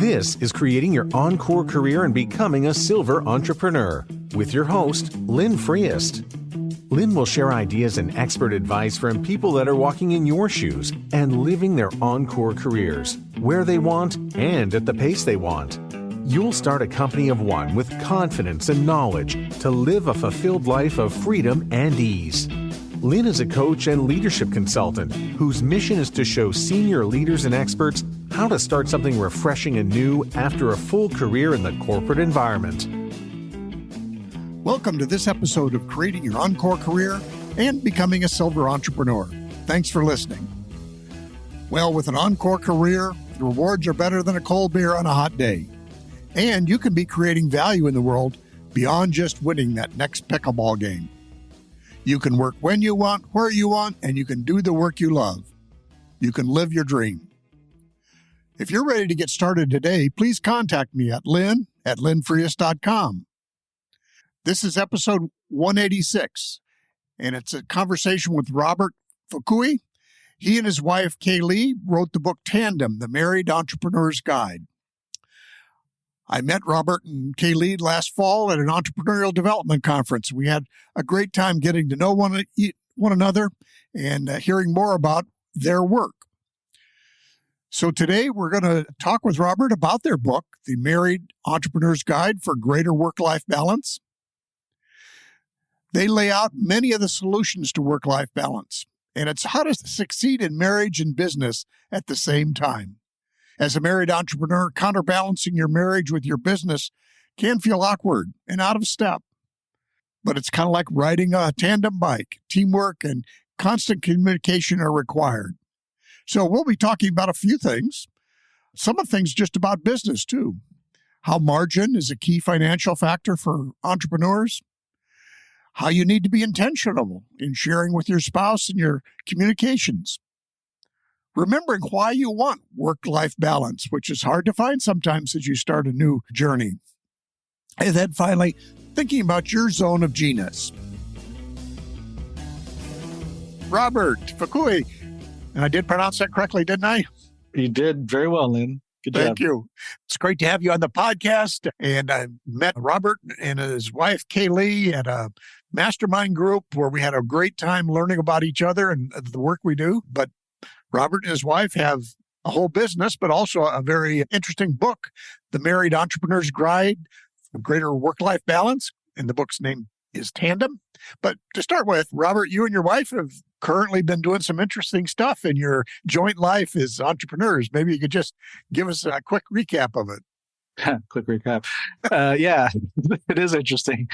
This is Creating Your Encore Career and Becoming a Silver Entrepreneur with your host, Lynn Freest. Lynn will share ideas and expert advice from people that are walking in your shoes and living their encore careers, where they want and at the pace they want. You'll start a company of one with confidence and knowledge to live a fulfilled life of freedom and ease. Lynn is a coach and leadership consultant whose mission is to show senior leaders and experts how to start something refreshing and new after a full career in the corporate environment. Welcome to this episode of Creating Your Encore Career and Becoming a Silver Entrepreneur. Thanks for listening. Well, with an encore career, the rewards are better than a cold beer on a hot day. And you can be creating value in the world beyond just winning that next pickleball game. You can work when you want, where you want, and you can do the work you love. You can live your dream. If you're ready to get started today, please contact me at lynn@lynnfreest.com. This is episode 186, and it's a conversation with Robert Fukui. He and his wife, Kaylee, wrote the book Tandem, The Married Entrepreneur's Guide. I met Robert and Kaylee last fall at an entrepreneurial development conference. We had a great time getting to know one another and hearing more about their work. So today we're going to talk with Robert about their book, The Married Entrepreneur's Guide for Greater Work-Life Balance. They lay out many of the solutions to work-life balance, and it's how to succeed in marriage and business at the same time. As a married entrepreneur, counterbalancing your marriage with your business can feel awkward and out of step. But it's kind of like riding a tandem bike. Teamwork and constant communication are required. So we'll be talking about a few things. Some of the things just about business, too. How margin is a key financial factor for entrepreneurs. How you need to be intentional in sharing with your spouse and your communications. Remembering why you want work-life balance, which is hard to find sometimes as you start a new journey. And then finally, thinking about your zone of genius. Robert Fukui, and I did pronounce that correctly, didn't I? You did very well, Lynn. Good job. Thank you. It's great to have you on the podcast. And I met Robert and his wife, Kaylee, at a mastermind group where we had a great time learning about each other and the work we do. But Robert and his wife have a whole business, but also a very interesting book, The Married Entrepreneur's Guide for Greater Work-Life Balance. And the book's name is Tandem. But to start with, Robert, you and your wife have currently been doing some interesting stuff in your joint life as entrepreneurs. Maybe you could just give us a quick recap of it. Quick recap. Yeah, it is interesting.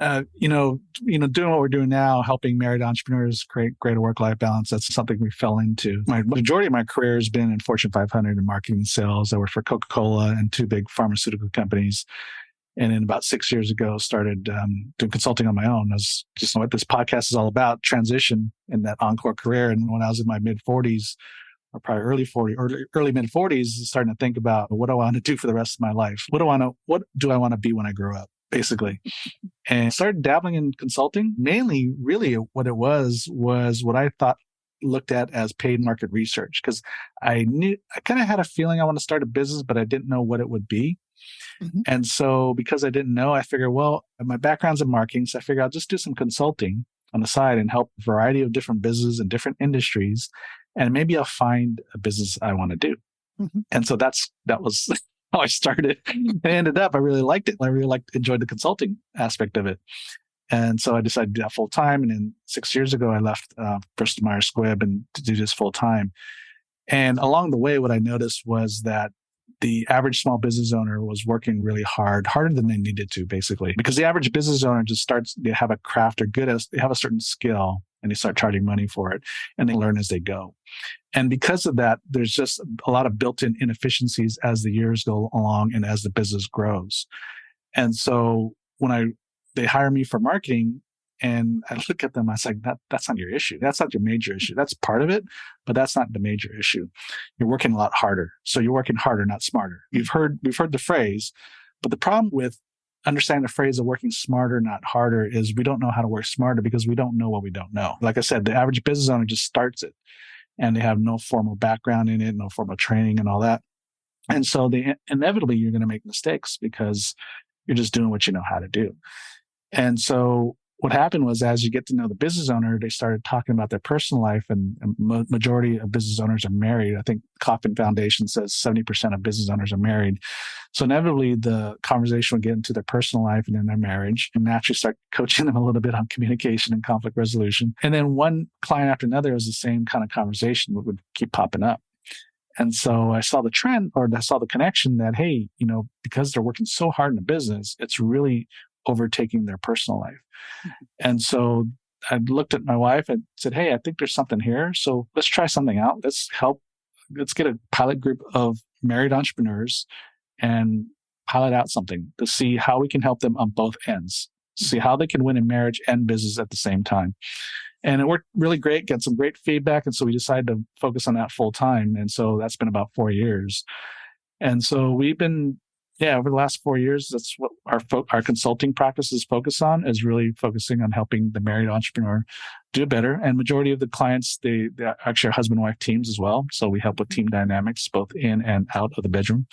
Doing what we're doing now, helping married entrepreneurs create greater work-life balance, that's something we fell into. My majority of my career has been in Fortune 500 in marketing and sales. I worked for Coca-Cola and two big pharmaceutical companies. And then about 6 years ago, started doing consulting on my own. I was just what this podcast is all about, transition in that encore career. And when I was in my mid-40s, or probably early mid-40s, starting to think about what do I want to do for the rest of my life? What do I want to be when I grow up? Basically. And started dabbling in consulting. Mainly, really what it was what I thought looked at as paid market research. Because I kind of had a feeling I want to start a business, but I didn't know what it would be. Mm-hmm. And so because I didn't know, I figured, well, my background's in marketing, so I figured I'll just do some consulting on the side and help a variety of different businesses and different industries. And maybe I'll find a business I want to do. Mm-hmm. And so that was how I started. I ended up, I really liked it. I really enjoyed the consulting aspect of it. And so I decided to do that full time. And then 6 years ago, I left Bristol Myers Squibb and to do this full time. And along the way, what I noticed was that the average small business owner was working really hard, harder than they needed to, basically, because the average business owner just they have a craft or they have a certain skill and they start charging money for it and they learn as they go. And because of that, there's just a lot of built-in inefficiencies as the years go along and as the business grows. And so when they hire me for marketing, and I look at them, I was like, that's not your issue. That's not your major issue. That's part of it, but that's not the major issue. You're working a lot harder. So you're working harder, not smarter. We've heard the phrase, but the problem with understanding the phrase of working smarter, not harder, is we don't know how to work smarter because we don't know what we don't know. Like I said, the average business owner just starts it and they have no formal background in it, no formal training and all that. And so inevitably you're going to make mistakes because you're just doing what you know how to do. And so what happened was, as you get to know the business owner, they started talking about their personal life, and majority of business owners are married. I think Kauffman Foundation says 70% of business owners are married. So inevitably the conversation would get into their personal life and then their marriage, and naturally start coaching them a little bit on communication and conflict resolution. And then one client after another was the same kind of conversation would keep popping up. And so I saw the trend, or I saw the connection that, hey, because they're working so hard in the business, it's really overtaking their personal life. And so I looked at my wife and said, hey, I think there's something here. So let's try something out. Let's get a pilot group of married entrepreneurs and pilot out something to see how we can help them on both ends, see how they can win in marriage and business at the same time. And it worked really great, got some great feedback. And so we decided to focus on that full time. And so that's been about 4 years. And so we've been, over the last 4 years, that's what our consulting practices focus on, is really focusing on helping the married entrepreneur do better. And majority of the clients, they actually are husband-wife teams as well. So we help with team dynamics, both in and out of the bedroom,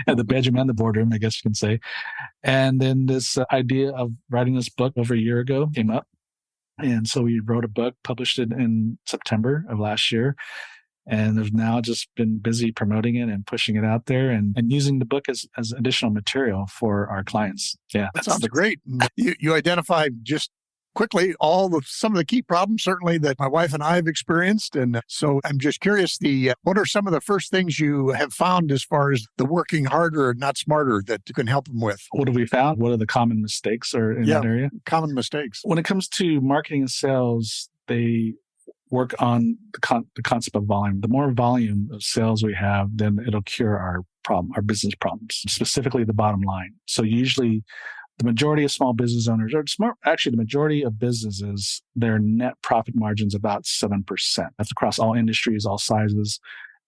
and the bedroom and the boardroom, I guess you can say. And then this idea of writing this book over a year ago came up. And so we wrote a book, published it in September of last year. And have now just been busy promoting it and pushing it out there and using the book as additional material for our clients. Yeah. That sounds great. You identified just quickly some of the key problems, certainly, that my wife and I have experienced. And so I'm just curious, what are some of the first things you have found as far as the working harder, not smarter, that you can help them with? What have we found? What are the common mistakes in that area? Common mistakes. When it comes to marketing and sales, they work on the concept of volume. The more volume of sales we have, then it'll cure our business problems, specifically the bottom line. So usually the majority of small business owners, the majority of businesses, their net profit margin's about 7%. That's across all industries, all sizes.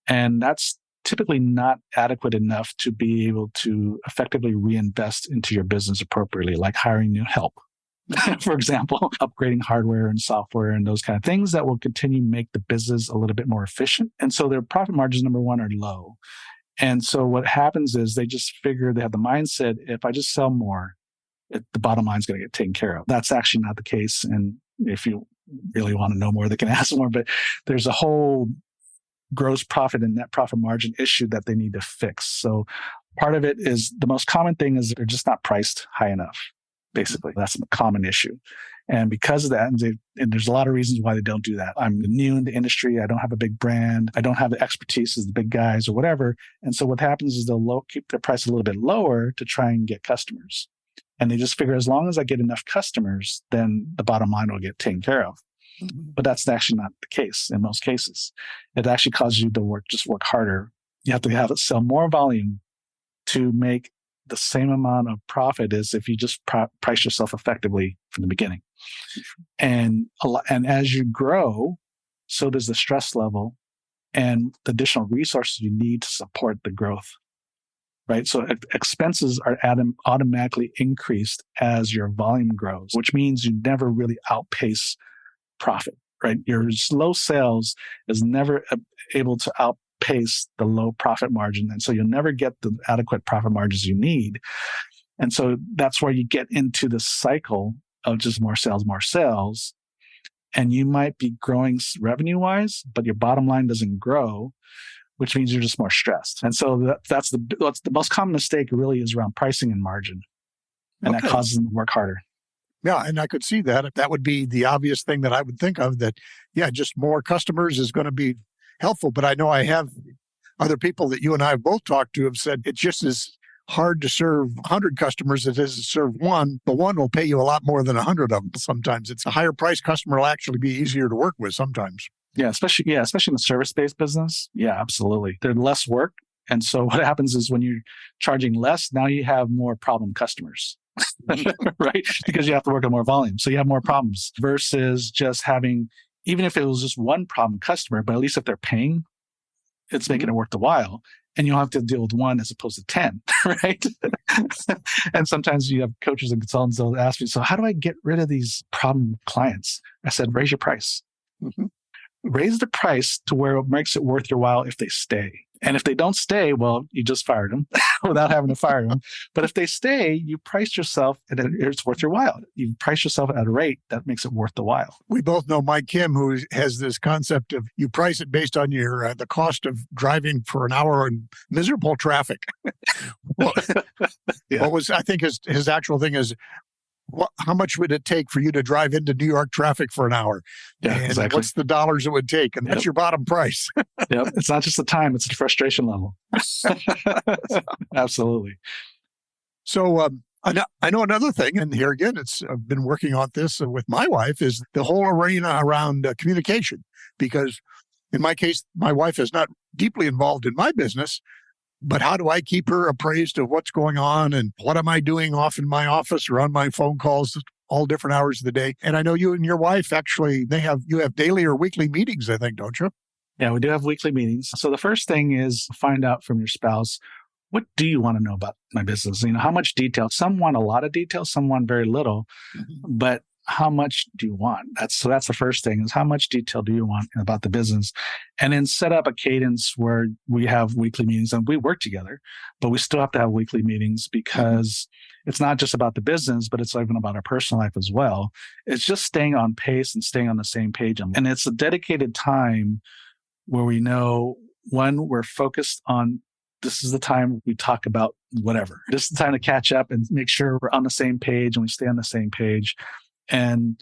And that's typically not adequate enough to be able to effectively reinvest into your business appropriately, like hiring new help. For example, upgrading hardware and software and those kind of things that will continue to make the business a little bit more efficient. And so their profit margins, number one, are low. And so what happens is they just figure, they have the mindset, if I just sell more, the bottom line is going to get taken care of. That's actually not the case. And if you really want to know more, they can ask more. But there's a whole gross profit and net profit margin issue that they need to fix. So part of it is, the most common thing is they're just not priced high enough. Basically, that's a common issue. And because of that, and there's a lot of reasons why they don't do that. I'm new in the industry. I don't have a big brand. I don't have the expertise as the big guys or whatever. And so what happens is they'll keep their price a little bit lower to try and get customers. And they just figure, as long as I get enough customers, then the bottom line will get taken care of. Mm-hmm. But that's actually not the case in most cases. It actually causes you to work harder. You have to sell more volume to make the same amount of profit as if you just price yourself effectively from the beginning. And as you grow, so does the stress level and the additional resources you need to support the growth, right? So expenses are automatically increased as your volume grows, which means you never really outpace profit, right? Your low sales is never able to outpace the low profit margin. And so you'll never get the adequate profit margins you need. And so that's where you get into the cycle of just more sales. And you might be growing revenue wise, but your bottom line doesn't grow, which means you're just more stressed. And so that's the most common mistake really is around pricing and margin. And that causes them to work harder. Yeah, and I could see that. That would be the obvious thing that I would think of, that, just more customers is going to be helpful. But I know I have other people that you and I have both talked to have said it's just as hard to serve 100 customers as it is to serve one. The one will pay you a lot more than 100 of them. Sometimes it's a higher price customer will actually be easier to work with sometimes. Yeah, especially in the service-based business. Yeah, absolutely. They're less work. And so what happens is when you're charging less, now you have more problem customers. Right? Because you have to work on more volume. So you have more problems versus just having, even if it was just one problem customer, but at least if they're paying, it's making it worth the while. And you'll have to deal with one as opposed to 10, right? And sometimes you have coaches and consultants, they'll ask me, so how do I get rid of these problem clients? I said, raise your price. Mm-hmm. Raise the price to where it makes it worth your while if they stay. And if they don't stay, well, you just fired them without having to fire them. But if they stay, you price yourself and it's worth your while. You price yourself at a rate that makes it worth the while. We both know Mike Kim, who has this concept of you price it based on your the cost of driving for an hour in miserable traffic. Well, Yeah. what was I think his actual thing is, how much would it take for you to drive into New York traffic for an hour? Yeah, and exactly. what's the dollars it would take? And that's your bottom price. Yep. It's not just the time, it's the frustration level. Absolutely. So I know another thing, and here again, I've been working on this with my wife, is the whole arena around communication. Because in my case, my wife is not deeply involved in my business, but how do I keep her appraised of what's going on and what am I doing off in my office or on my phone calls all different hours of the day? And I know you and your wife actually, you have daily or weekly meetings, I think, don't you? Yeah, we do have weekly meetings. So the first thing is find out from your spouse, what do you want to know about my business? How much detail? Some want a lot of detail, some want very little, but how much do you want? That's the first thing is how much detail do you want about the business? And then set up a cadence where we have weekly meetings and we work together, but we still have to have weekly meetings because it's not just about the business, but it's even about our personal life as well. It's just staying on pace and staying on the same page. And it's a dedicated time where we know when we're focused on this is the time we talk about whatever. This is the time to catch up and make sure we're on the same page and we stay on the same page. And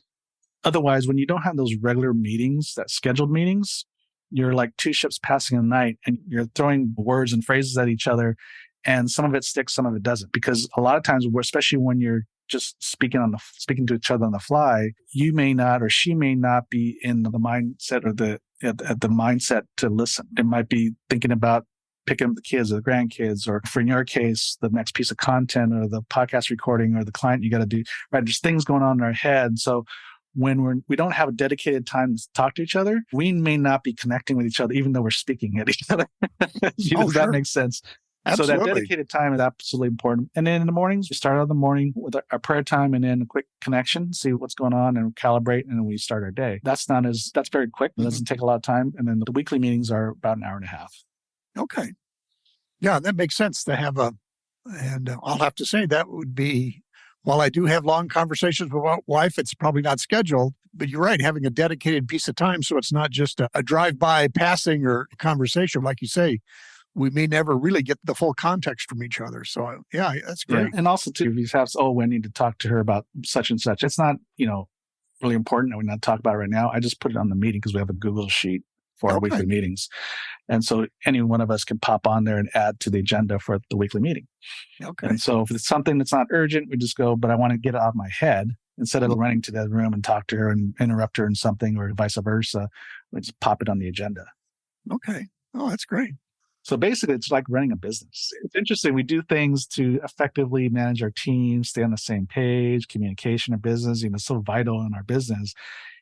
otherwise, when you don't have those regular meetings, that scheduled meetings, you're like two ships passing in the night and you're throwing words and phrases at each other. And some of it sticks, some of it doesn't. Because a lot of times, especially when you're just speaking to each other on the fly, you may not, or she may not be in the mindset or the mindset to listen. It might be thinking about picking up the kids or the grandkids, or for in your case, the next piece of content or the podcast recording or the client you got to do, right? There's things going on in our head. So when we don't have a dedicated time to talk to each other, we may not be connecting with each other, even though we're speaking at each other. Does that make sense? Absolutely. So that dedicated time is absolutely important. And then in the mornings, we start out the morning with our prayer time and then a quick connection, see what's going on and calibrate, and then we start our day. That's very quick. It doesn't take a lot of time. And then the weekly meetings are about an hour and a half. Okay. Yeah, that makes sense to have and I'll have to say that would be, while I do have long conversations with my wife, it's probably not scheduled, but you're right, having a dedicated piece of time so it's not just a drive-by passing or conversation, like you say, we may never really get the full context from each other. So yeah, that's great. Yeah. And also too, if you have, we need to talk to her about such and such. It's not, really important that we not talk about it right now. I just put it on the meeting because we have a Google sheet for our weekly meetings. And so any one of us can pop on there and add to the agenda for the weekly meeting. Okay. And so if it's something that's not urgent, we just go, but I want to get it out of my head instead of running to that room and talk to her and interrupt her in something or vice versa. We just pop it on the agenda. Okay. Oh, that's great. So basically, it's like running a business. It's interesting. We do things to effectively manage our team, stay on the same page, communication of business, so vital in our business,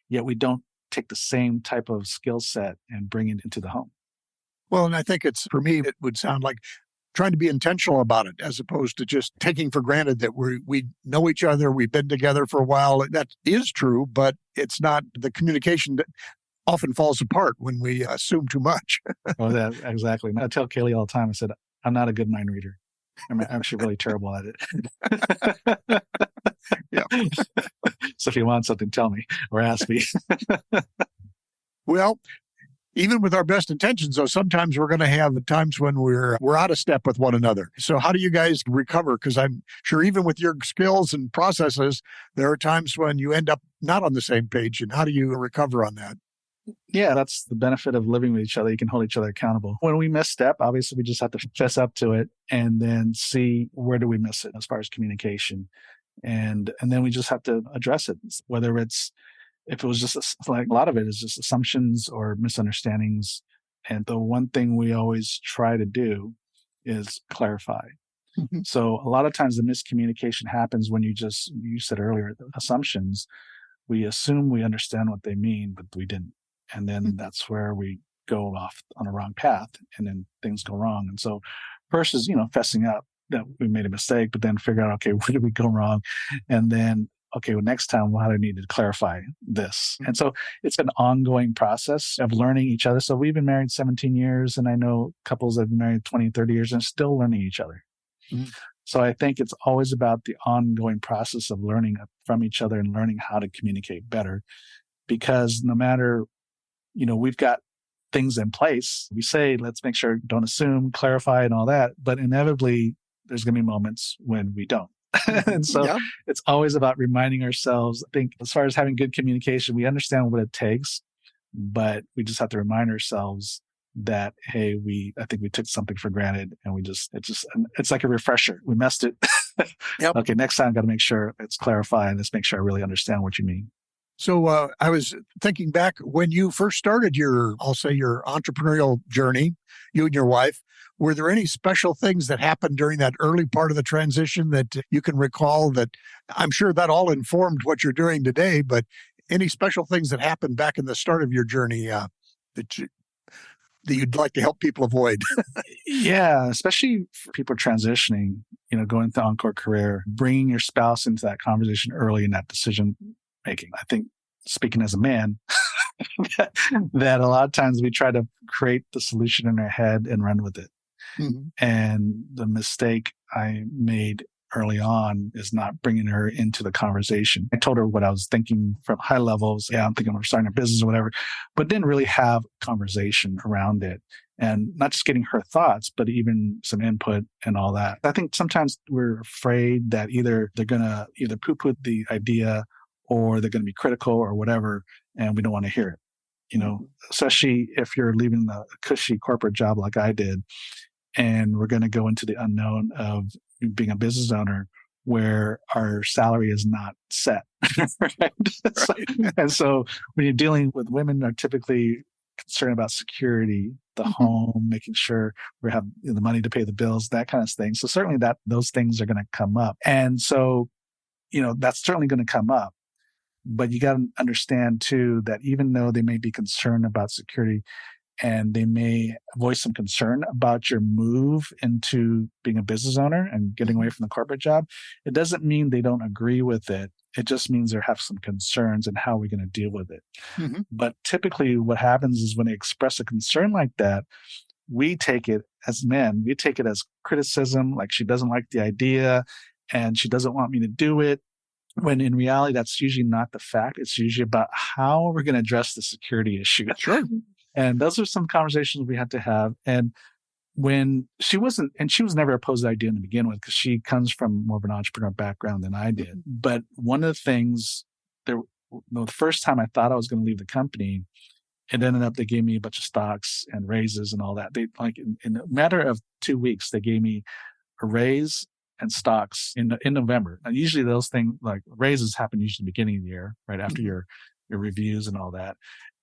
yet we don't take the same type of skill set and bring it into the home. Well, and I think for me, it would sound like trying to be intentional about it as opposed to just taking for granted that we know each other, we've been together for a while. That is true, but it's not the communication that often falls apart when we assume too much. Oh, exactly. I tell Kaylee all the time, I said, I'm not a good mind reader. I'm actually really terrible at it. Yeah. So if you want something, tell me or ask me. Well, even with our best intentions, though, sometimes we're going to have times when we're out of step with one another. So how do you guys recover? Because I'm sure even with your skills and processes, there are times when you end up not on the same page. And how do you recover on that? Yeah, that's the benefit of living with each other. You can hold each other accountable. When we misstep, obviously we just have to fess up to it and then see where do we miss it as far as communication. And then we just have to address it, whether if it was just like a lot of it is just assumptions or misunderstandings. And the one thing we always try to do is clarify. Mm-hmm. So a lot of times the miscommunication happens when you said earlier, the assumptions, we assume we understand what they mean, but we didn't. And then that's where we go off on a wrong path and then things go wrong. And so first is, fessing up that we made a mistake, but then figure out, okay, where did we go wrong? And then okay, well, next time, how do I need to clarify this? And so it's an ongoing process of learning each other. So we've been married 17 years, and I know couples that have been married 20, 30 years and still learning each other. Mhm. So I think it's always about the ongoing process of learning from each other and learning how to communicate better. Because no matter, we've got things in place. We say, let's make sure, don't assume, clarify and all that. But inevitably, there's going to be moments when we don't. And so Yeah. it's always about reminding ourselves. I think as far as having good communication, we understand what it takes, but we just have to remind ourselves that, hey, I think we took something for granted, and it's like a refresher. We messed it. Yep. Okay, next time, got to make sure it's clarified. Let's make sure I really understand what you mean. So I was thinking back when you first started I'll say your entrepreneurial journey, you and your wife, were there any special things that happened during that early part of the transition that you can recall? That I'm sure that all informed what you're doing today, but any special things that happened back in the start of your journey that you'd like to help people avoid? Yeah, especially for people transitioning, going through encore career, bringing your spouse into that conversation early in that decision making. I think, speaking as a man, that a lot of times we try to create the solution in our head and run with it. Mhm. And the mistake I made early on is not bringing her into the conversation. I told her what I was thinking from high levels. Yeah, I'm thinking we're starting a business or whatever, but didn't really have a conversation around it. And not just getting her thoughts, but even some input and all that. I think sometimes we're afraid that either they're going to either poo-poo the idea or they're going to be critical or whatever, and we don't want to hear it. Especially if you're leaving a cushy corporate job like I did, and we're going to go into the unknown of being a business owner where our salary is not set. Right? And so when you're dealing with women are typically concerned about security, the home, making sure we have the money to pay the bills, that kind of thing. So certainly those things are going to come up. And so, that's certainly going to come up. But you got to understand too, that even though they may be concerned about security, and they may voice some concern about your move into being a business owner and getting away from the corporate job, it doesn't mean they don't agree with it. It just means they have some concerns and how we're going to deal with it. Mm-hmm. But typically what happens is when they express a concern like that, we take it as men, we take it as criticism, like she doesn't like the idea and she doesn't want me to do it. When in reality, that's usually not the fact. It's usually about how we're going to address the security issue. Sure. And those are some conversations we had to have. And when she was never opposed to the idea to begin with, because she comes from more of an entrepreneur background than I did. But one of the things, the first time I thought I was going to leave the company, it ended up they gave me a bunch of stocks and raises and all that. They in a matter of 2 weeks, they gave me a raise and stocks in November. Now, usually those things like raises happen usually at the beginning of the year, right after your reviews and all that.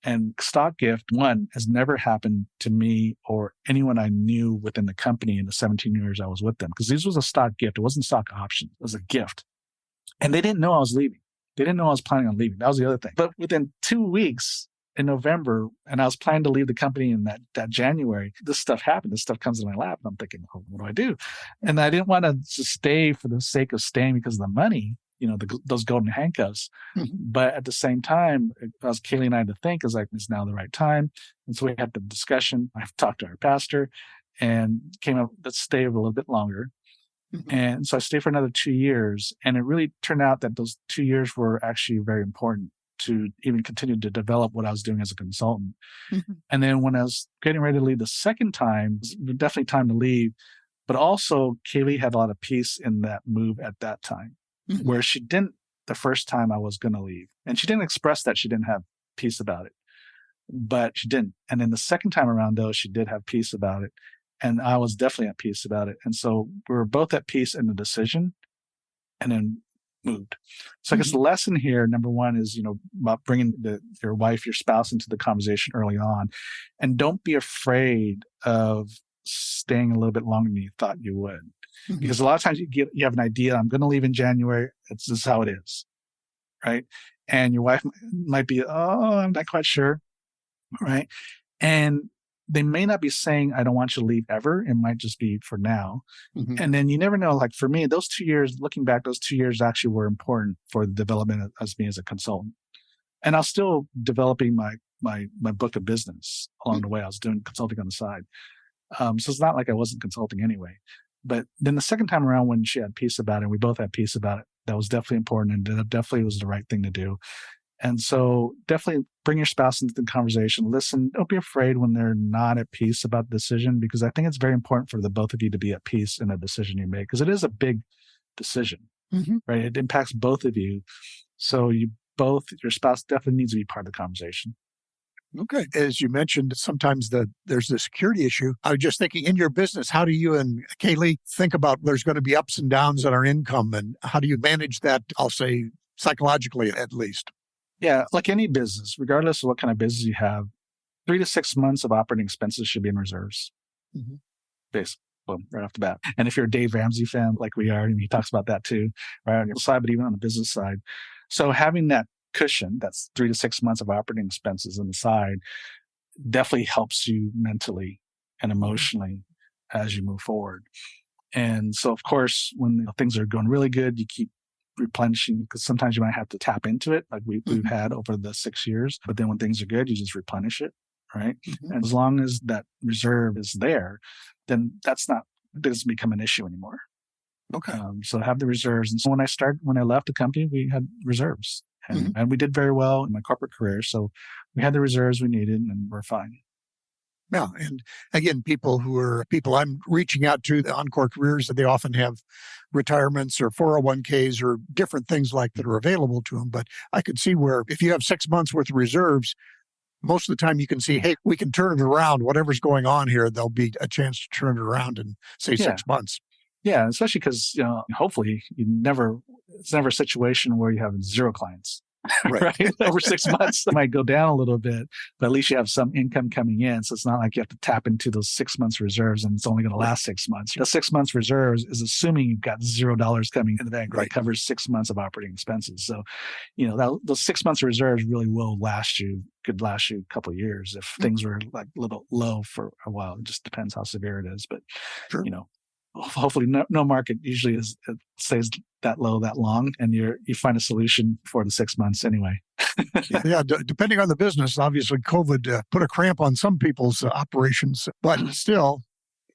And stock gift, one, has never happened to me or anyone I knew within the company in the 17 years I was with them. Because this was a stock gift. It wasn't stock option. It was a gift. And they didn't know I was leaving. They didn't know I was planning on leaving. That was the other thing. But within 2 weeks in November, and I was planning to leave the company in that January, this stuff happened. This stuff comes in my lap. And I'm thinking, oh, what do I do? And I didn't want to just stay for the sake of staying because of the money. Those golden handcuffs. Mm-hmm. But at the same time, as Kaylee and I had to think, is like, it's now the right time. And so we had the discussion. I've talked to our pastor and came up, let's stay a little bit longer. Mm-hmm. And so I stayed for another 2 years. And it really turned out that those 2 years were actually very important to even continue to develop what I was doing as a consultant. Mm-hmm. And then when I was getting ready to leave the second time, it was definitely time to leave. But also Kaylee had a lot of peace in that move at that time. Mm-hmm. Where she didn't the first time I was going to leave. And she didn't express that she didn't have peace about it, but she didn't. And then the second time around, though, she did have peace about it. And I was definitely at peace about it. And so we were both at peace in the decision and then moved. So I guess the lesson here, number one, is, about bringing your wife, your spouse into the conversation early on. And don't be afraid of staying a little bit longer than you thought you would. Mm-hmm. Because a lot of times you have an idea, I'm going to leave in January. This is how it is. Right. And your wife might be, oh, I'm not quite sure. Right. And they may not be saying, I don't want you to leave ever. It might just be for now. Mhm. And then you never know. Like for me, those 2 years, looking back, those 2 years actually were important for the development of me as a consultant. And I was still developing my book of business along the way. I was doing consulting on the side. So it's not like I wasn't consulting anyway. But then the second time around, when she had peace about it, and we both had peace about it, that was definitely important, and that definitely was the right thing to do. And so definitely bring your spouse into the conversation. Listen, don't be afraid when they're not at peace about the decision, because I think it's very important for the both of you to be at peace in a decision you make, because it is a big decision, right? It impacts both of you. So your spouse definitely needs to be part of the conversation. Okay. As you mentioned, sometimes there's the security issue. I was just thinking, in your business, how do you and Kaylee think about there's going to be ups and downs in our income, and how do you manage that, I'll say, psychologically at least? Yeah, like any business, regardless of what kind of business you have, 3 to 6 months of operating expenses should be in reserves. Basically, right off the bat. And if you're a Dave Ramsey fan, like we are, and he talks about that too, right on your side, but even on the business side. So having that cushion, that's 3 to 6 months of operating expenses on the side, definitely helps you mentally and emotionally as you move forward. And so, of course, when things are going really good, you keep replenishing, because sometimes you might have to tap into it, like we've had over the 6 years. But then when things are good, you just replenish it, right? And as long as that reserve is there, then it doesn't become an issue anymore. Okay. So have the reserves. And so when I left the company, we had reserves, and we did very well in my corporate career. So we had the reserves we needed, and we're fine. Yeah. And again, people I'm reaching out to, the Encore Careers, they often have retirements or 401ks or different things like that are available to them. But I could see where if you have 6 months worth of reserves, most of the time you can see, hey, we can turn it around. Whatever's going on here, there'll be a chance to turn it around in, say, 6 months. Yeah, especially because, hopefully it's never a situation where you have 0 clients. Right. Over 6 months, it might go down a little bit, but at least you have some income coming in. So it's not like you have to tap into those 6 months reserves and it's only going to last 6 months. The 6 months reserves is assuming you've got $0 coming in the bank, right? That covers 6 months of operating expenses. So, those 6 months of reserves really could last you a couple of years if things were like a little low for a while. It just depends how severe it is. But, hopefully no market usually stays that low that long, and you find a solution for the 6 months anyway. Depending on the business, obviously COVID put a cramp on some people's operations, but still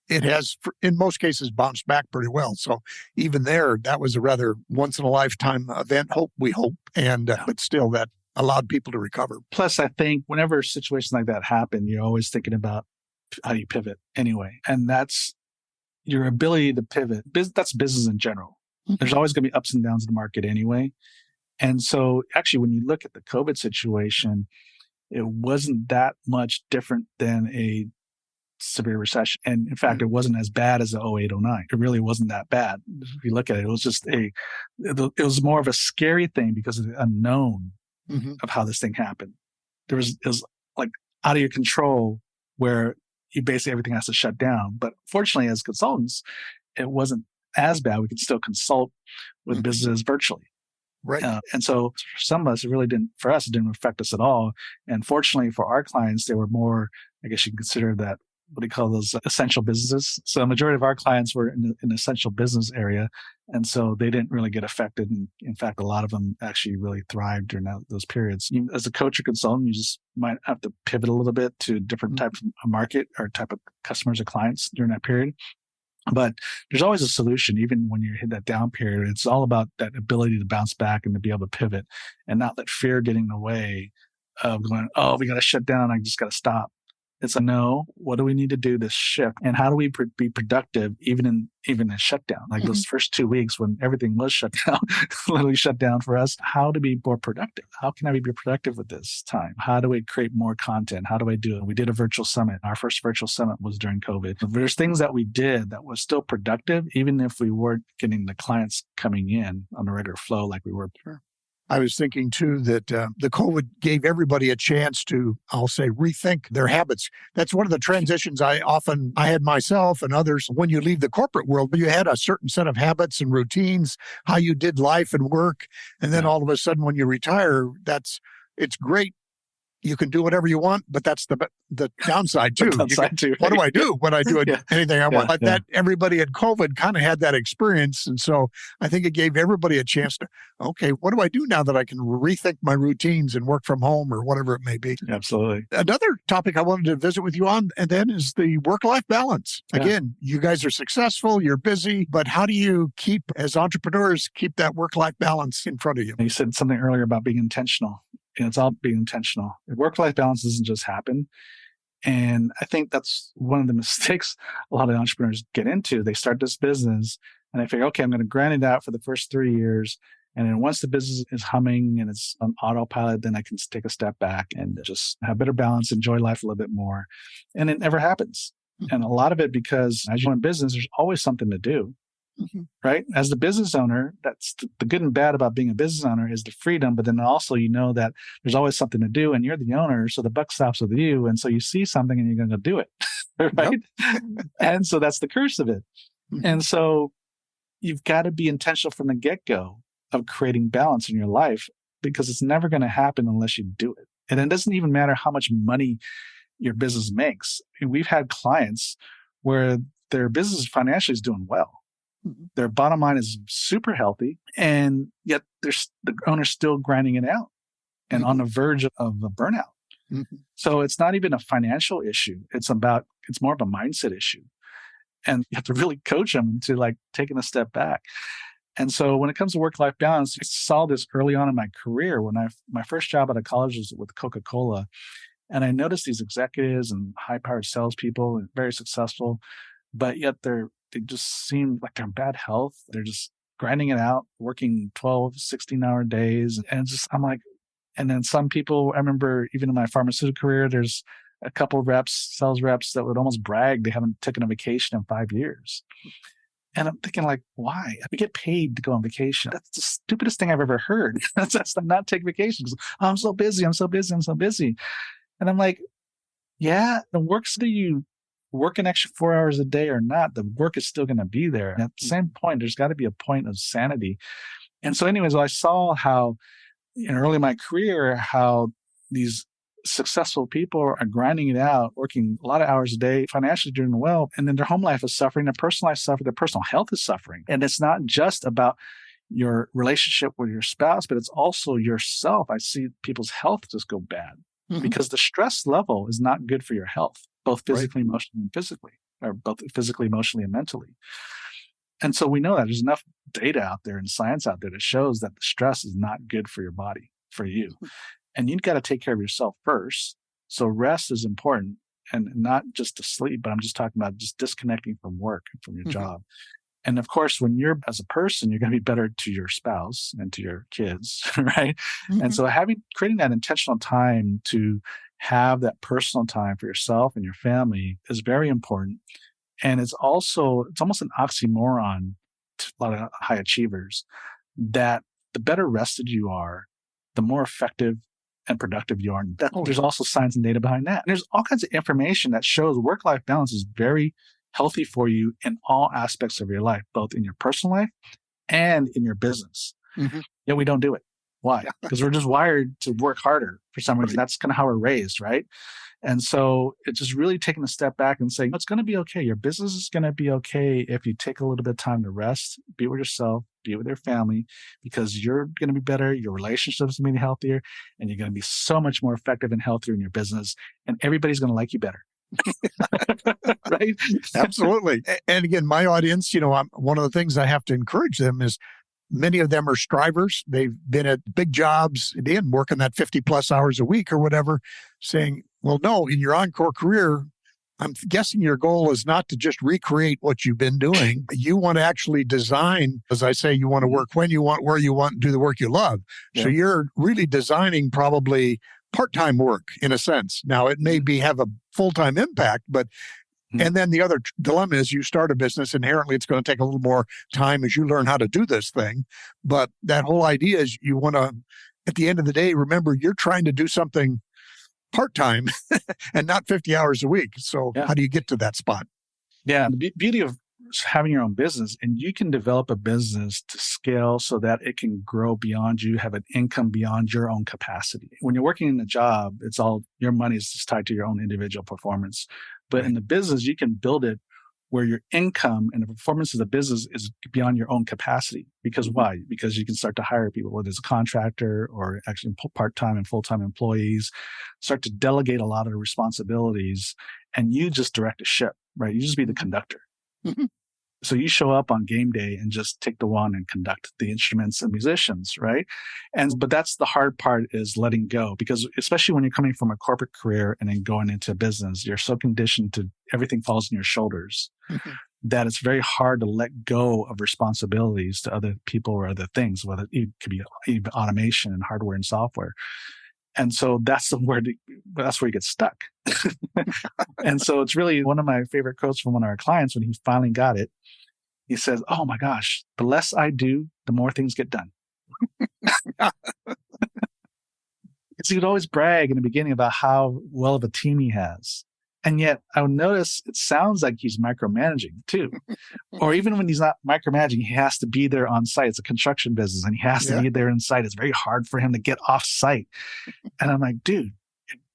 it has in most cases bounced back pretty well. So even there, that was a rather once in a lifetime event, we hope, and but still that allowed people to recover. Plus, I think whenever situations like that happen, you're always thinking about how you pivot anyway, and that's your ability to pivot. That's business in general. There's always going to be ups and downs in the market anyway. And so actually, when you look at the COVID situation, it wasn't that much different than a severe recession. And in fact, it wasn't as bad as the 08, 09. It really wasn't that bad. If you look at it, it was just it was more of a scary thing because of the unknown of how this thing happened. It was like out of your control, where you basically everything has to shut down. But fortunately, as consultants, it wasn't as bad. We could still consult with businesses virtually. Right. And so for some of us, it didn't affect us at all. And fortunately for our clients, they were more, I guess you can consider that, what do you call those, essential businesses. So a majority of our clients were in the essential business area. And so they didn't really get affected. And in fact, a lot of them actually really thrived during those periods. As a coach or consultant, you just might have to pivot a little bit to different types of market or type of customers or clients during that period. But there's always a solution, even when you hit that down period. It's all about that ability to bounce back and to be able to pivot and not let fear get in the way of going, oh, we got to shut down. I just got to stop. It's a no. What do we need to do to shift? And how do we be productive even in a shutdown? Like those first 2 weeks when everything was shut down, literally shut down for us. How to be more productive? How can I be productive with this time? How do we create more content? How do I do it? We did a virtual summit. Our first virtual summit was during COVID. There's things that we did that was still productive, even if we weren't getting the clients coming in on a regular flow like we were before. I was thinking too that the COVID gave everybody a chance to, I'll say, rethink their habits. That's one of the transitions I had myself and others. When you leave the corporate world, you had a certain set of habits and routines, how you did life and work. And then all of a sudden when you retire, it's great. you can do whatever you want, but that's the downside too. What do I do when I do anything I want? But that everybody in COVID kind of had that experience. And so I think it gave everybody a chance to, okay, what do I do now that I can rethink my routines and work from home or whatever it may be? Absolutely. Another topic I wanted to visit with you on, and then is the work-life balance. Again, you guys are successful, you're busy, but how do you as entrepreneurs, keep that work-life balance in front of you? You said something earlier about being intentional. And it's all being intentional. Work-life balance doesn't just happen. And I think that's one of the mistakes a lot of entrepreneurs get into. They start this business and they figure, okay, I'm going to grind it out for the first 3 years. And then once the business is humming and it's on autopilot, then I can take a step back and just have better balance, enjoy life a little bit more. And it never happens. And a lot of it because as you go in business, there's always something to do. Right? As the business owner, that's the good and bad about being a business owner is the freedom, but then also you know that there's always something to do and you're the owner, so the buck stops with you. And so you see something and you're going to go do it. Right? And so that's the curse of it. And so you've got to be intentional from the get-go of creating balance in your life because it's never going to happen unless you do it. And it doesn't even matter how much money your business makes. And we've had clients where their business financially is doing well. Their bottom line is super healthy, and yet the owner's still grinding it out and on the verge of a burnout. So it's not even a financial issue. It's more of a mindset issue. And you have to really coach them into like taking a step back. And so when it comes to work-life balance, I saw this early on in my career when my first job out of college was with Coca-Cola. And I noticed these executives and high-powered salespeople and very successful, but yet they just seem like they're in bad health. They're just grinding it out, working 12, 16-hour days. And I'm like, and then some people, I remember even in my pharmaceutical career, there's a couple of sales reps that would almost brag they haven't taken a vacation in 5 years. And I'm thinking like, why? I get paid to go on vacation. That's the stupidest thing I've ever heard. That's not take vacations. Oh, I'm so busy. I'm so busy. And I'm like, yeah, the work, so you work an extra 4 hours a day or not, the work is still going to be there. And at the same point, there's got to be a point of sanity. And so anyways, I saw how early in my career, how these successful people are grinding it out, working a lot of hours a day, financially doing well, and then their home life is suffering, their personal life is suffering, their personal health is suffering. And it's not just about your relationship with your spouse, but it's also yourself. I see people's health just go bad because the stress level is not good for your health, both physically, emotionally, and physically, or both physically, emotionally, and mentally. And so we know that there's enough data out there and science out there that shows that the stress is not good for your body, for you. And you've got to take care of yourself first. So rest is important, and not just to sleep, but I'm just talking about just disconnecting from work and from your job. And of course, when you're as a person, you're going to be better to your spouse and to your kids, right? And so creating that intentional time to have that personal time for yourself and your family is very important. And it's almost an oxymoron to a lot of high achievers that the better rested you are, the more effective and productive you are. And there's also science and data behind that. And there's all kinds of information that shows work-life balance is very healthy for you in all aspects of your life, both in your personal life and in your business. Yet we don't do it. Why? Because we're just wired to work harder for some reason. That's kind of how we're raised, right? And so it's just really taking a step back and saying, it's going to be okay. Your business is going to be okay if you take a little bit of time to rest, be with yourself, be with your family, because you're going to be better. Your relationships are going to be healthier, and you're going to be so much more effective and healthier in your business. And everybody's going to like you better. Right? Absolutely. And again, my audience, one of the things I have to encourage them is many of them are strivers. They've been at big jobs, again, working that 50 plus hours a week or whatever, saying, well, no, in your encore career, I'm guessing your goal is not to just recreate what you've been doing. You want to actually design, as I say, you want to work when you want, where you want, and do the work you love. Yeah. So you're really designing probably part-time work in a sense. Now, it may have a full-time impact, but and then the other dilemma is you start a business, inherently it's going to take a little more time as you learn how to do this thing. But that whole idea is you want to, at the end of the day, remember you're trying to do something part-time and not 50 hours a week. So how do you get to that spot? Yeah. The beauty of having your own business, and you can develop a business to scale so that it can grow beyond you, have an income beyond your own capacity. When you're working in a job, it's all your money is just tied to your own individual performance. But in the business, you can build it where your income and the performance of the business is beyond your own capacity. Because why? Because you can start to hire people, whether it's a contractor or actually part-time and full-time employees, start to delegate a lot of the responsibilities, and you just direct a ship, right? You just be the conductor. So you show up on game day and just take the wand and conduct the instruments and musicians, right? But that's the hard part, is letting go, because especially when you're coming from a corporate career and then going into business, you're so conditioned to everything falls on your shoulders that it's very hard to let go of responsibilities to other people or other things, whether it could be even automation and hardware and software. And so that's where you get stuck. And so it's really one of my favorite quotes from one of our clients when he finally got it. He says, "Oh my gosh, the less I do, the more things get done." Because he would always brag in the beginning about how well of a team he has. And yet I would notice it sounds like he's micromanaging too. Or even when he's not micromanaging, he has to be there on site. It's a construction business and he has to be there on site. It's very hard for him to get off site. And I'm like, dude,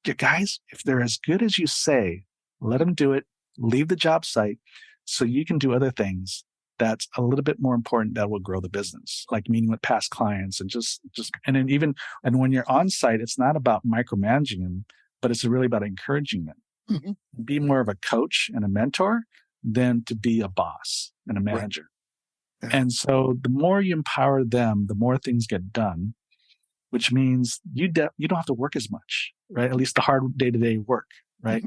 you guys, if they're as good as you say, let them do it. Leave the job site so you can do other things that's a little bit more important that will grow the business, like meeting with past clients and and when you're on site, it's not about micromanaging them, but it's really about encouraging them. Be more of a coach and a mentor than to be a boss and a manager. Right. And so the more you empower them, the more things get done, which means you don't have to work as much, right? At least the hard day-to-day work, right?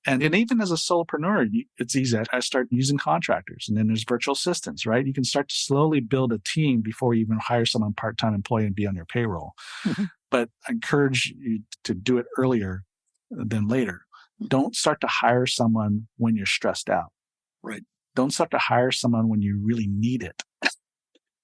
And even as a solopreneur, it's easy. I start using contractors, and then there's virtual assistants, right? You can start to slowly build a team before you even hire someone part-time employee and be on your payroll. But I encourage you to do it earlier than later. Don't start to hire someone when you're stressed out. Right. Don't start to hire someone when you really need it.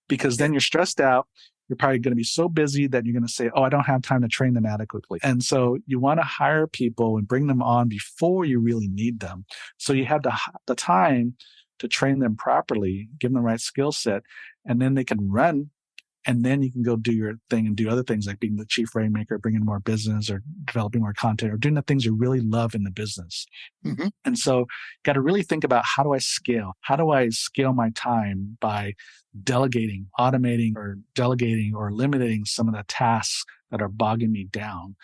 Because then you're stressed out. You're probably going to be so busy that you're going to say, "Oh, I don't have time to train them adequately." And so you want to hire people and bring them on before you really need them. So you have the time to train them properly, give them the right skill set, and then they can run. And then you can go do your thing and do other things like being the chief rainmaker, bringing more business or developing more content or doing the things you really love in the business. And so you got to really think about, how do I scale? How do I scale my time by delegating, automating, or delegating or eliminating some of the tasks that are bogging me down?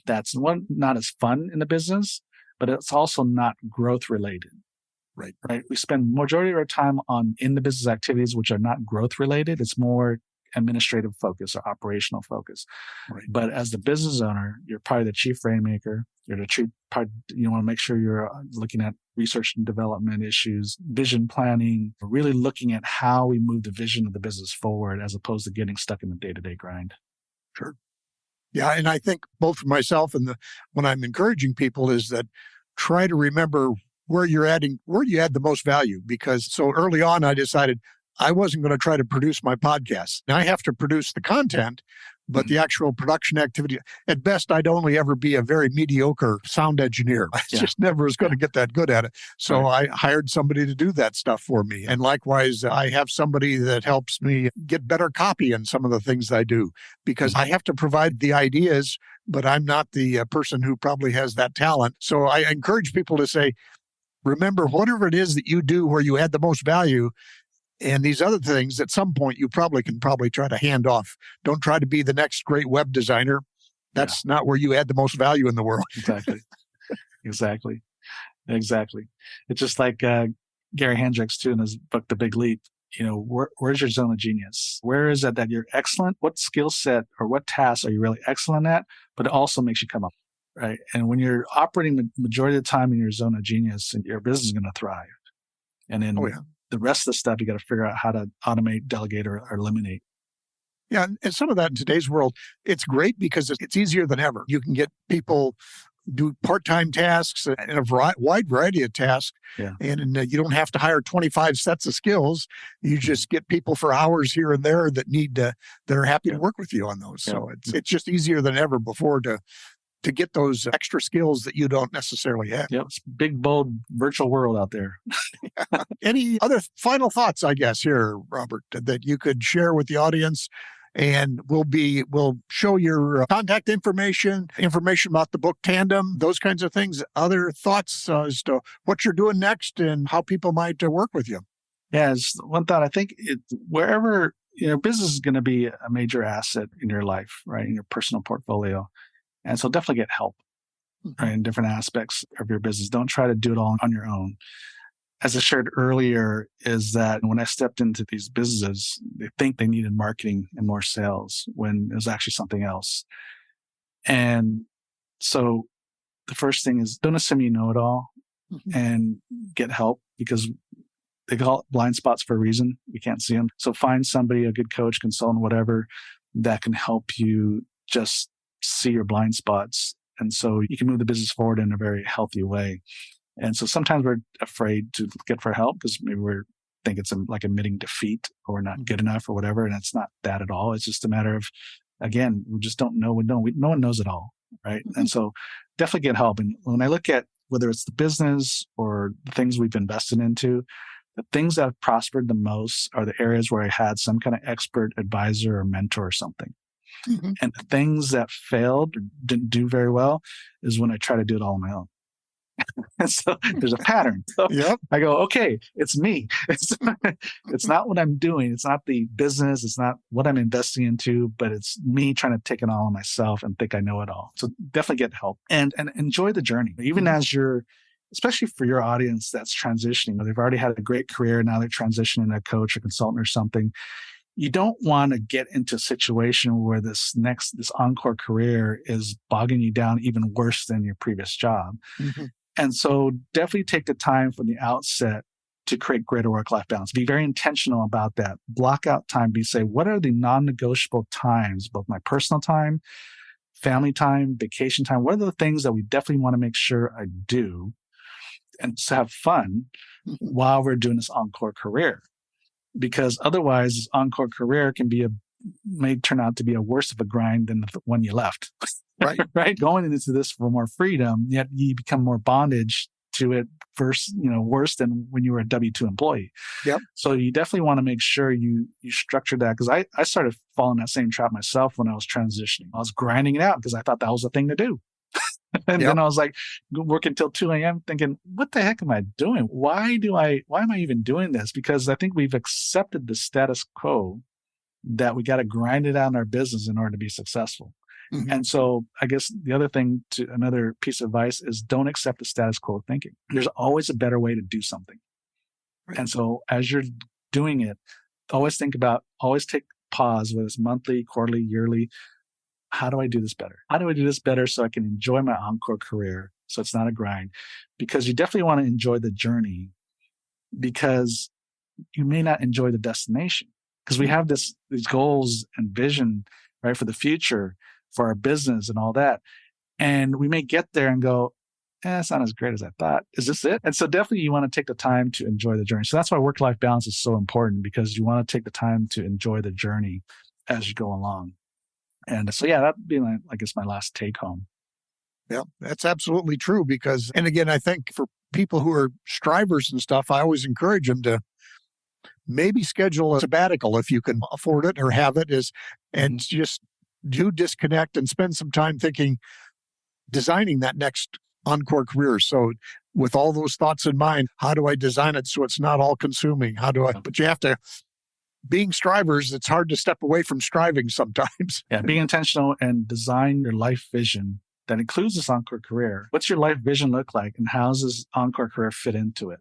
That's not as fun in the business, but it's also not growth related. Right. We spend majority of our time in the business activities, which are not growth related. It's more administrative focus or operational focus. But as the business owner, you're probably the chief rainmaker. You want to make sure you're looking at research and development issues, vision planning, really looking at how we move the vision of the business forward as opposed to getting stuck in the day-to-day grind. Sure. Yeah. And I think both for myself and when I'm encouraging people is that try to remember where you add the most value, because so early on I decided I wasn't going to try to produce my podcast. Now I have to produce the content, but the actual production activity, at best, I'd only ever be a very mediocre sound engineer. I just never was going to get that good at it. So I hired somebody to do that stuff for me. And likewise, I have somebody that helps me get better copy in some of the things I do, because I have to provide the ideas, but I'm not the person who probably has that talent. So I encourage people to say, remember, whatever it is that you do where you add the most value, and these other things, at some point, you can try to hand off. Don't try to be the next great web designer. That's not where you add the most value in the world. Exactly. It's just like Gary Hendricks, too, in his book, The Big Leap. Where's your zone of genius? Where is it that you're excellent? What skill set or what tasks are you really excellent at? But it also makes you come up, right? And when you're operating the majority of the time in your zone of genius, and your business is going to thrive. And then the rest of the stuff, you got to figure out how to automate, delegate, or eliminate. Yeah. And some of that in today's world, it's great because it's easier than ever. You can get people do part-time tasks and a wide variety of tasks. And you don't have to hire 25 sets of skills. You just get people for hours here and there that are happy to work with you on those. So it's just easier than ever before to to get those extra skills that you don't necessarily have. Yep. It's a big, bold virtual world out there. Any other final thoughts, I guess, here, Robert, that you could share with the audience? And we'll show your contact information about the book Tandem, those kinds of things. Other thoughts as to what you're doing next and how people might work with you. Yeah, it's one thought. I think wherever, business is going to be a major asset in your life, right? In your personal portfolio. And so definitely get help, right? In different aspects of your business. Don't try to do it all on your own. As I shared earlier, is that when I stepped into these businesses, they think they needed marketing and more sales when it was actually something else. And so the first thing is don't assume you know it all and get help, because they call it blind spots for a reason. You can't see them. So find somebody, a good coach, consultant, whatever, that can help you just see your blind spots. And so you can move the business forward in a very healthy way. And so sometimes we're afraid to get for help because maybe think it's like admitting defeat or not good enough or whatever. And it's not that at all. It's just a matter of, again, we just don't know. No one knows it all, right? And so definitely get help. And when I look at whether it's the business or the things we've invested into, the things that have prospered the most are the areas where I had some kind of expert advisor or mentor or something. And the things that failed or didn't do very well is when I try to do it all on my own. And so there's a pattern. So I go, okay, it's me. It's not what I'm doing. It's not the business. It's not what I'm investing into, but it's me trying to take it all on myself and think I know it all. So definitely get help and enjoy the journey. Even as you're, especially for your audience that's transitioning, they've already had a great career. Now they're transitioning to a coach or consultant or something. You don't want to get into a situation where this encore career is bogging you down even worse than your previous job. And so definitely take the time from the outset to create greater work-life balance. Be very intentional about that. Block out time. Say, what are the non-negotiable times, both my personal time, family time, vacation time? What are the things that we definitely want to make sure I do and to have fun while we're doing this encore career? Because otherwise, this encore career may turn out to be a worse of a grind than the one you left. Right. Going into this for more freedom, yet you become more bondage to it versus, worse than when you were a W-2 employee. So you definitely want to make sure you structure that. Because I started falling that same trap myself when I was transitioning. I was grinding it out because I thought that was the thing to do. And then I was like working till 2 a.m. thinking, what the heck am I doing? Why am I even doing this? Because I think we've accepted the status quo that we got to grind it out in our business in order to be successful. And so I guess another piece of advice is don't accept the status quo thinking. There's always a better way to do something. And so as you're doing it, always take pause, whether it's monthly, quarterly, yearly. How do I do this better? How do I do this better so I can enjoy my encore career so it's not a grind? Because you definitely want to enjoy the journey, because you may not enjoy the destination. Because we have these goals and vision, right, for the future, for our business and all that. And we may get there and go, it's not as great as I thought. Is this it? And so definitely you want to take the time to enjoy the journey. So that's why work-life balance is so important, because you want to take the time to enjoy the journey as you go along. And so, that'd be my last take home. Yeah, that's absolutely true. Because, and again, I think for people who are strivers and stuff, I always encourage them to maybe schedule a sabbatical if you can afford it or have it, and just do disconnect and spend some time designing that next encore career. So with all those thoughts in mind, how do I design it so it's not all consuming? But you have to, being strivers, it's hard to step away from striving sometimes. Being intentional and design your life vision that includes this encore career. What's your life vision look like, and how does this encore career fit into it?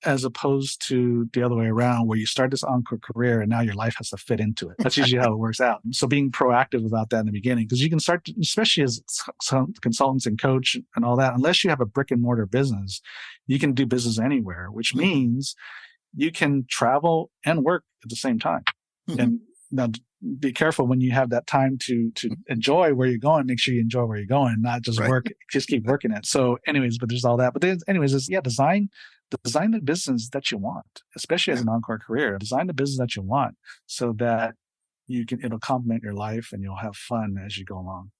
As opposed to the other way around, where you start this encore career and now your life has to fit into it. That's usually how it works out. So being proactive about that in the beginning, because you can start, especially as consultants and coach and all that, unless you have a brick and mortar business, you can do business anywhere, which means you can travel and work at the same time. And now be careful when you have that time to enjoy where you're going. Make sure you enjoy where you're going, not just work, just keep working it. So anyways, but there's all that. But then anyways, design the business that you want, especially as an encore career. Design the business that you want so that it'll complement your life and you'll have fun as you go along.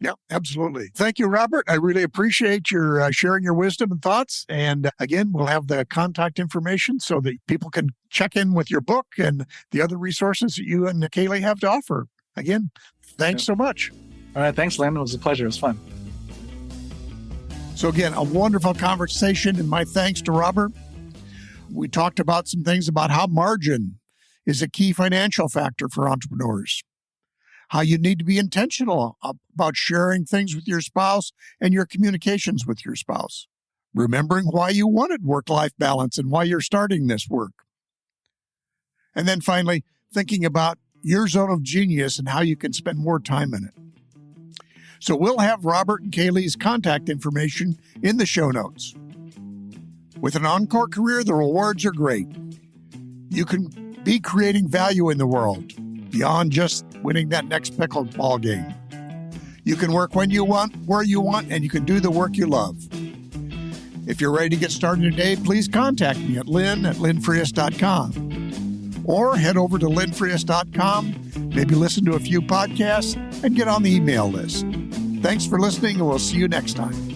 Yeah, absolutely. Thank you, Robert. I really appreciate your sharing your wisdom and thoughts. And again, we'll have the contact information so that people can check in with your book and the other resources that you and Kaylee have to offer. Again, thanks so much. All right. Thanks, Lynn. It was a pleasure. It was fun. So again, a wonderful conversation, and my thanks to Robert. We talked about some things about how margin is a key financial factor for entrepreneurs, how you need to be intentional about sharing things with your spouse and your communications with your spouse, remembering why you wanted work-life balance and why you're starting this work. And then finally, thinking about your zone of genius and how you can spend more time in it. So we'll have Robert and Kaylee's contact information in the show notes. With an Encore career, the rewards are great. You can be creating value in the world beyond just winning that next pickleball game. You can work when you want, where you want, and you can do the work you love. If you're ready to get started today, please contact me at lynn@lynnfrias.com or head over to lynnfrias.com, maybe listen to a few podcasts, and get on the email list. Thanks for listening, and we'll see you next time.